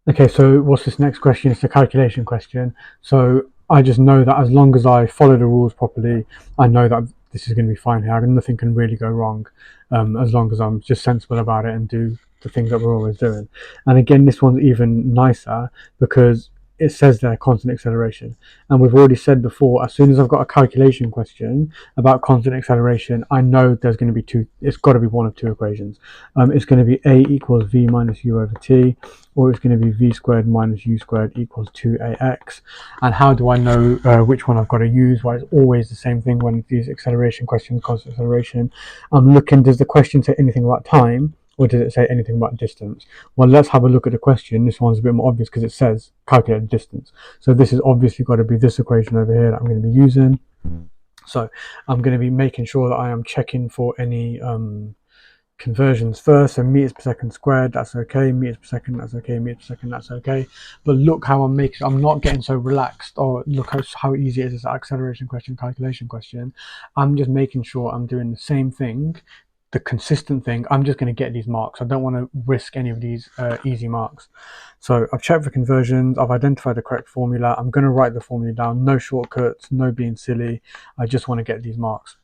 Okay, so what's this next question? It's a calculation question. So I just know that as long as I follow the rules properly, I know that this is going to be fine here. Nothing can really go wrong, as long as I'm just sensible about it and do the things that we're always doing. And again, this one's even nicer because it says there constant acceleration. And we've already said before, as soon as I've got a calculation question about constant acceleration, I know there's going to be two, it's got to be one of two equations. It's going to be a equals v minus u over t, or it's going to be v squared minus u squared equals 2ax. And how do I know which one I've got to use? Well, it's always the same thing when these acceleration questions, constant acceleration. I'm looking, does the question say anything about time, or does it say anything about distance? Well, let's have a look at the question. This one's a bit more obvious because it says calculate distance. So this has obviously got to be this equation over here that I'm going to be using. So I'm going to be making sure that I am checking for any conversions first. So meters per second squared, that's okay. Meters per second, that's okay. Meters per second, that's okay. But look how I'm making, I'm not getting so relaxed. Or look how easy it is, this acceleration question, calculation question. I'm just making sure I'm doing the same thing, the consistent thing. I'm just going to get these marks. I don't want to risk any of these easy marks. So I've checked for conversions. I've identified the correct formula. I'm going to write the formula down. No shortcuts, no being silly. I just want to get these marks.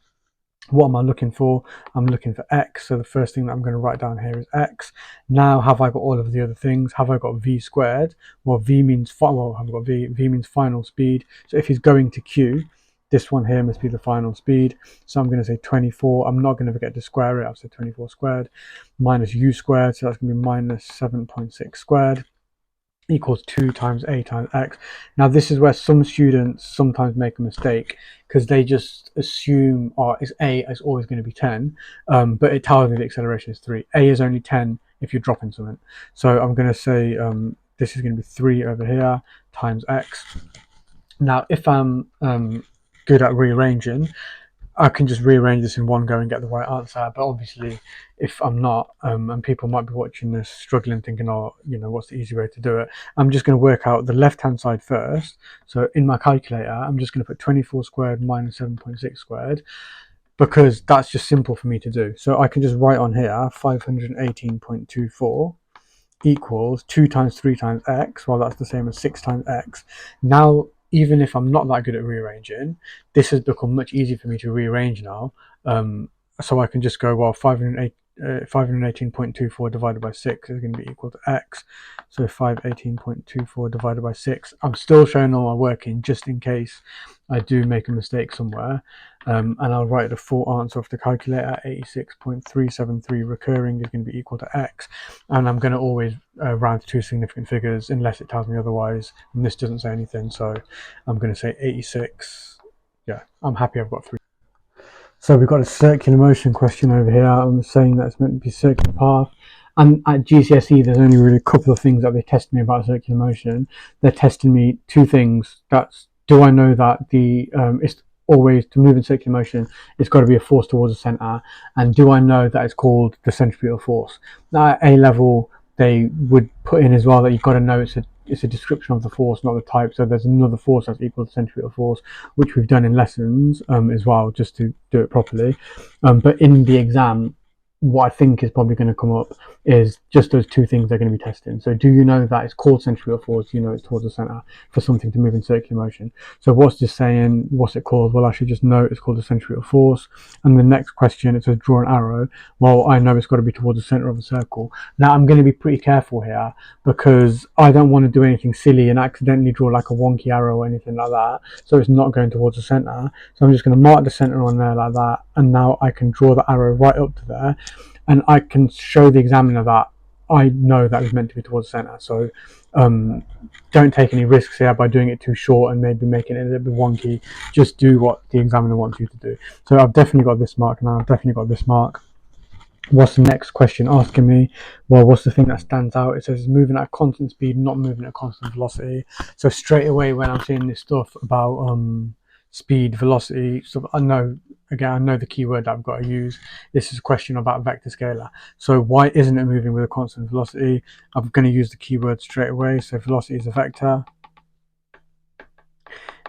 What am I looking for? I'm looking for x. So the first thing that I'm going to write down here is x. Now, have I got all of the other things? Have I got v squared? Well, v means I've got v means final speed. So if he's going to q, this one here must be the final speed. So I'm going to say 24. I'm not going to forget to square it. I've said 24 squared minus u squared. So that's going to be minus 7.6 squared equals 2 times a times x. Now this is where some students sometimes make a mistake because they just assume, oh, it's a, it's always going to be 10, but it tells me the acceleration is 3. A is only 10 if you're dropping something. So I'm going to say this is going to be 3 over here times x. Now if I'm good at rearranging, I can just rearrange this in one go and get the right answer. But obviously, if I'm not, and people might be watching this struggling, thinking, oh, what's the easy way to do it? I'm just going to work out the left-hand side first. So in my calculator, I'm just going to put 24 squared minus 7.6 squared because that's just simple for me to do. So I can just write on here 518.24 equals 2 times 3 times x. Well, that's the same as 6 times x. Now, even if I'm not that good at rearranging, this has become much easier for me to rearrange now. So I can just go, well, 518.24 divided by 6 is going to be equal to x. So 518.24 divided by 6. I'm still showing all my working just in case I do make a mistake somewhere. And I'll write the full answer of the calculator. 86.373 recurring is going to be equal to x. And I'm going to always round to two significant figures unless it tells me otherwise. And this doesn't say anything, so I'm going to say 86. Yeah, I'm happy I've got 3. So we've got a circular motion question over here. I'm saying that it's meant to be circular path. And at GCSE, there's only really a couple of things that they test me about circular motion. They're testing me two things. That's, do I know that it's always, to move in circular motion, it's got to be a force towards the center, and do I know that it's called the centripetal force? Now at A level, they would put in as well that you've got to know it's a description of the force, not the type. So there's another force that's equal to centripetal force, which we've done in lessons as well, just to do it properly. But in the exam, what I think is probably going to come up is just those two things they're going to be testing. So do you know that it's called centripetal force? Do you know it's towards the center for something to move in circular motion? So what's this saying? What's it called? Well, I should just know it's called the centripetal force. And the next question, it says draw an arrow. Well, I know it's got to be towards the center of the circle. Now I'm going to be pretty careful here because I don't want to do anything silly and accidentally draw like a wonky arrow or anything like that. So it's not going towards the center. So I'm just going to mark the center on there like that. And now I can draw the arrow right up to there. And I can show the examiner that I know that is meant to be towards the centre. So don't take any risks here by doing it too short and maybe making it a little bit wonky. Just do what the examiner wants you to do. So I've definitely got this mark now. I've definitely got this mark. What's the next question asking me? Well, what's the thing that stands out? It says moving at a constant speed, not moving at a constant velocity. So straight away when I'm seeing this stuff about speed, velocity, so I know the keyword that I've got to use. This is a question about vector scalar. So why isn't it moving with a constant velocity? I'm going to use the keyword straight away. So velocity is a vector.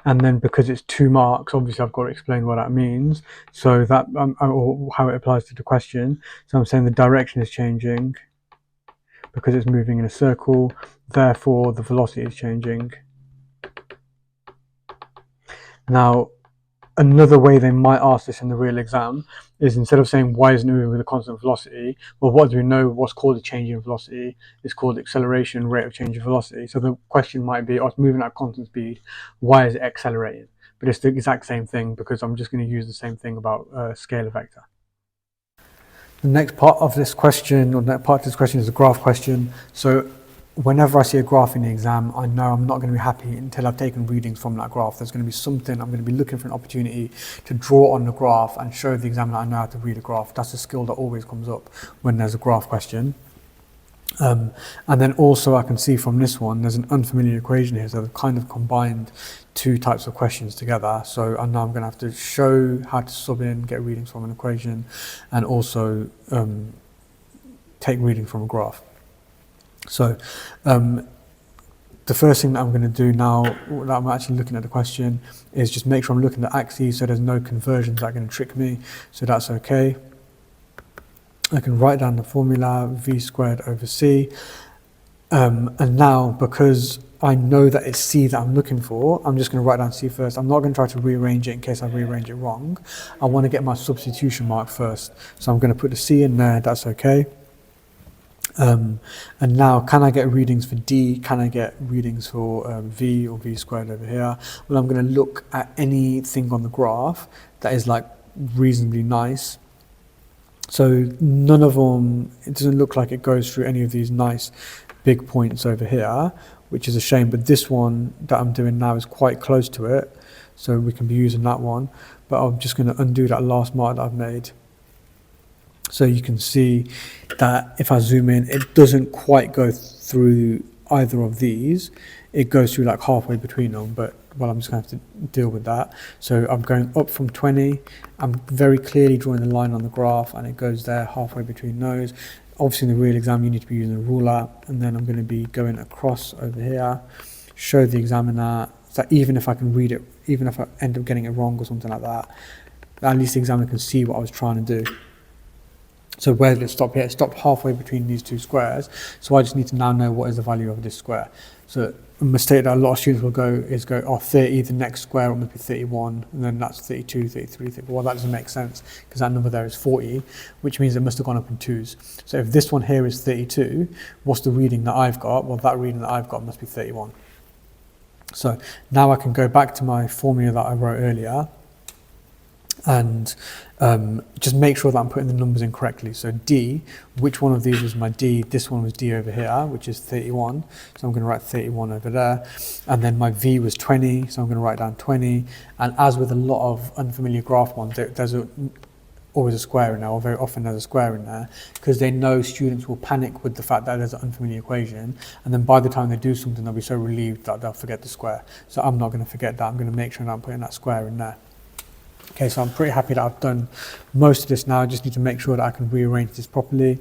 And then because it's 2 marks, obviously I've got to explain what that means. So that, or how it applies to the question. So I'm saying the direction is changing because it's moving in a circle, therefore the velocity is changing. Now, another way they might ask this in the real exam is, instead of saying why isn't it moving with a constant velocity, well, what do we know what's called a change in velocity? It's called acceleration, rate of change in velocity. So the question might be, oh, it's moving at constant speed, why is it accelerating? But it's the exact same thing, because I'm just going to use the same thing about scalar vector. The next part of this question, or next part of this question, is a graph question. So whenever I see a graph in the exam, I know I'm not going to be happy until I've taken readings from that graph. There's going to be something, I'm going to be looking for an opportunity to draw on the graph and show the examiner I know how to read a graph. That's a skill that always comes up when there's a graph question. And then also I can see from this one, there's an unfamiliar equation here, so they've kind of combined two types of questions together. So I know I'm going to have to show how to sub in, get readings from an equation, and also take readings from a graph. So the first thing that I'm going to do now that I'm actually looking at the question is just make sure I'm looking at the axes, so there's no conversions that are going to trick me, so that's okay. I can write down the formula, v squared over c, and now because I know that it's c that I'm looking for, I'm just going to write down c first. I'm not going to try to rearrange it in case I rearrange it wrong. I want to get my substitution mark first, so I'm going to put the c in there, that's okay. And now, can I get readings for d? Can I get readings for v, or v squared over here? Well, I'm going to look at anything on the graph that is like reasonably nice. So none of them, it doesn't look like it goes through any of these nice big points over here, which is a shame, but this one that I'm doing now is quite close to it, so we can be using that one. But I'm just going to undo that last mark that I've made. So you can see that if I zoom in, it doesn't quite go through either of these. It goes through like halfway between them, but well, I'm just going to have to deal with that. So I'm going up from 20. I'm very clearly drawing the line on the graph, and it goes there halfway between those. Obviously, in the real exam, you need to be using a ruler, and then I'm going to be going across over here, show the examiner that even if I can read it, even if I end up getting it wrong or something like that, at least the examiner can see what I was trying to do. So where did it stop here? It stopped halfway between these two squares. So I just need to now know what is the value of this square. So a mistake that a lot of students will go, oh, 30, the next square must be 31, and then that's 32, 33, 34. Well, that doesn't make sense, because that number there is 40, which means it must have gone up in twos. So if this one here is 32, what's the reading that I've got? Well, that reading that I've got must be 31. So now I can go back to my formula that I wrote earlier, and just make sure that I'm putting the numbers in correctly. So D, which one of these was my D? This one was D over here, which is 31. So I'm going to write 31 over there. And then my V was 20, so I'm going to write down 20. And as with a lot of unfamiliar graph ones, there's always a square in there, or very often there's a square in there, because they know students will panic with the fact that there's an unfamiliar equation, and then by the time they do something, they'll be so relieved that they'll forget the square. So I'm not going to forget that. I'm going to make sure that I'm putting that square in there. Okay, so I'm pretty happy that I've done most of this now. I just need to make sure that I can rearrange this properly.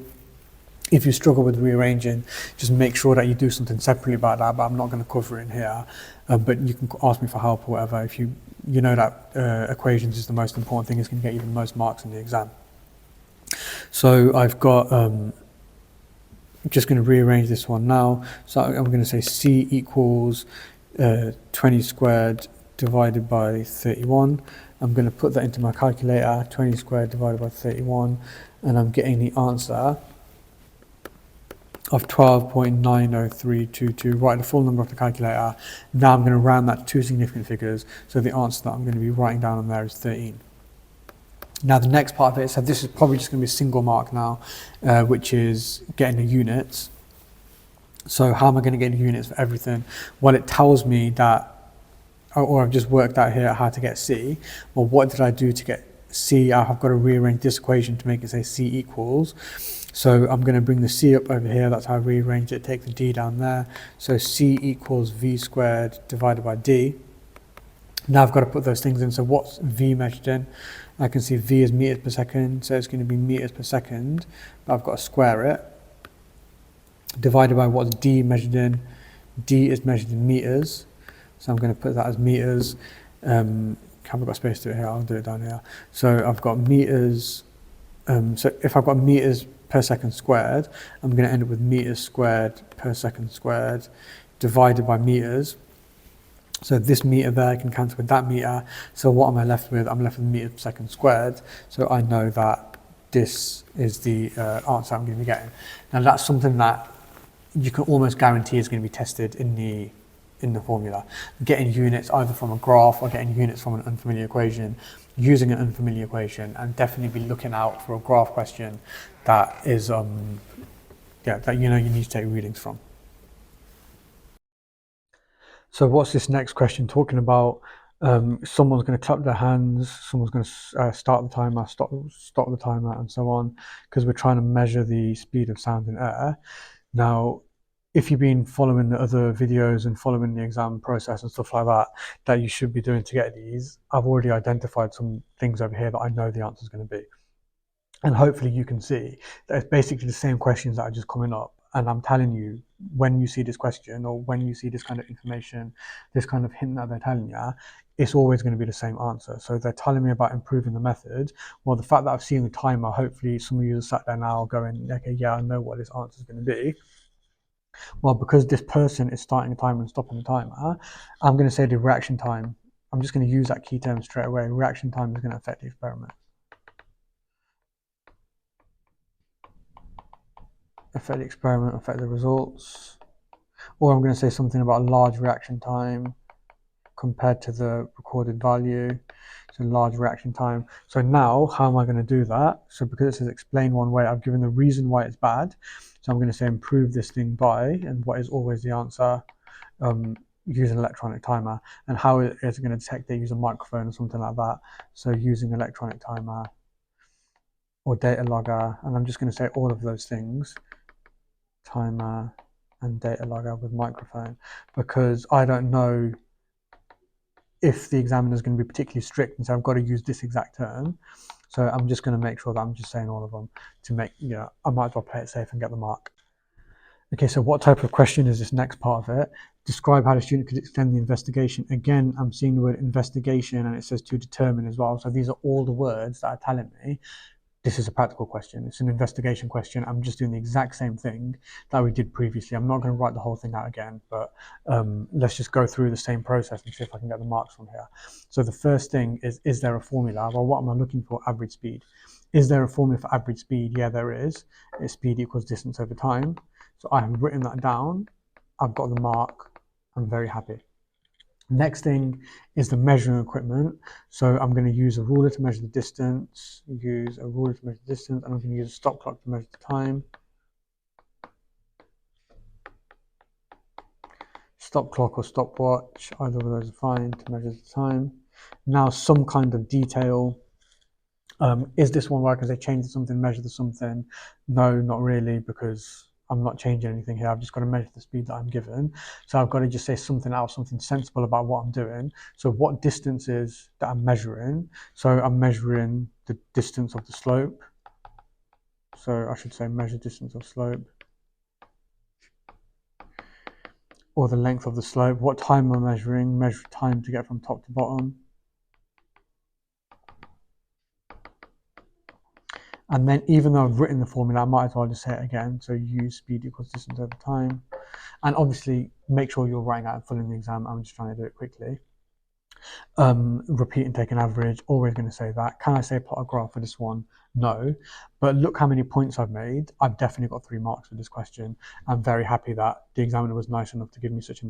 If you struggle with rearranging, just make sure that you do something separately about that, but I'm not going to cover it in here. But you can ask me for help or whatever. If you know that equations is the most important thing, it's going to get you the most marks in the exam. So I've got, just going to rearrange this one now. So I'm going to say C equals 20 squared divided by 31. I'm going to put that into my calculator, 20 squared divided by 31, and I'm getting the answer of 12.90322. Write the full number of the calculator. Now I'm going to round that to two significant figures, so the answer that I'm going to be writing down on there is 13. Now the next part of it, so this is probably just going to be a single mark now, which is getting the units. So how am I going to get the units for everything? Well, it tells me that, or I've just worked out here how to get C. Well, what did I do to get C? I've got to rearrange this equation to make it say C equals. So I'm going to bring the C up over here. That's how I rearrange it. Take the D down there. So C equals V squared divided by D. Now I've got to put those things in. So what's V measured in? I can see V is meters per second. So it's going to be meters per second. But I've got to square it. Divided by what's D measured in? D is measured in meters. So I'm going to put that as meters. Haven't got space to do it here, I'll do it down here. So I've got meters So if I've got meters per second squared, I'm going to end up with meters squared per second squared divided by meters. So this meter there can cancel with that meter. So what am I left with? I'm left with meters per second squared. So I know that this is the answer I'm going to be getting. Now that's something that you can almost guarantee is going to be tested in the formula. Getting units either from a graph or getting units from an unfamiliar equation, using an unfamiliar equation, and definitely be looking out for a graph question that is that you need to take readings from. So what's this next question talking about? Someone's going to clap their hands, someone's going to start the timer, stop the timer, and so on, because we're trying to measure the speed of sound in air. Now, if you've been following the other videos and following the exam process and stuff like that you should be doing to get these, I've already identified some things over here that I know the answer is going to be. And hopefully you can see that it's basically the same questions that are just coming up. And I'm telling you, when you see this question or when you see this kind of information, this kind of hint that they're telling you, it's always going to be the same answer. So they're telling me about improving the method. Well, the fact that I've seen the timer, hopefully some of you are sat there now going, okay, yeah, I know what this answer is going to be. Well, because this person is starting a timer and stopping the timer, I'm going to say the reaction time. I'm just going to use that key term straight away. Reaction time is going to affect the experiment. Affect the experiment, affect the results. Or I'm going to say something about a large reaction time compared to the recorded value. So large reaction time. So now, how am I going to do that? So because it says explain one way, I've given the reason why it's bad. So I'm going to say improve this thing by, and what is always the answer, use an electronic timer. And how is it going to detect they use a microphone or something like that? So using electronic timer or data logger, and I'm just going to say all of those things, timer and data logger with microphone, because I don't know if the examiner is going to be particularly strict and say I've got to use this exact term. So I'm just going to make sure that I'm just saying all of them to make, I might as well play it safe and get the mark. Okay, so what type of question is this next part of it? Describe how the student could extend the investigation. Again, I'm seeing the word investigation and it says to determine as well. So these are all the words that are telling me this is a practical question. It's an investigation question. I'm just doing the exact same thing that we did previously. I'm not going to write the whole thing out again, but let's just go through the same process and see if I can get the marks from here. So the first thing is there a formula? Well, what am I looking for? Average speed. Is there a formula for average speed? Yeah, there is. It's speed equals distance over time. So I have written that down. I've got the mark. I'm very happy. Next thing is the measuring equipment. So I'm going to use a ruler to measure the distance, and I'm going to use a stop clock to measure the time. Stop clock or stopwatch, either of those are fine to measure the time. Now some kind of detail. Is this one where I can say change to something, measure to something? No, not really, because I'm not changing anything here. I've just got to measure the speed that I'm given. So I've got to just say something else, something sensible about what I'm doing. So what distances that I'm measuring? So I'm measuring the distance of the slope. So I should say measure distance of slope. Or the length of the slope. What time am I measuring? Measure time to get from top to bottom. And then even though I've written the formula, I might as well just say it again. So u speed equals distance over time. And obviously make sure you're writing out in full in the exam. I'm just trying to do it quickly. Repeat and take an average, always going to say that. Can I say plot a graph for this one? No. But look how many points I've made. I've definitely got 3 marks for this question. I'm very happy that the examiner was nice enough to give me such a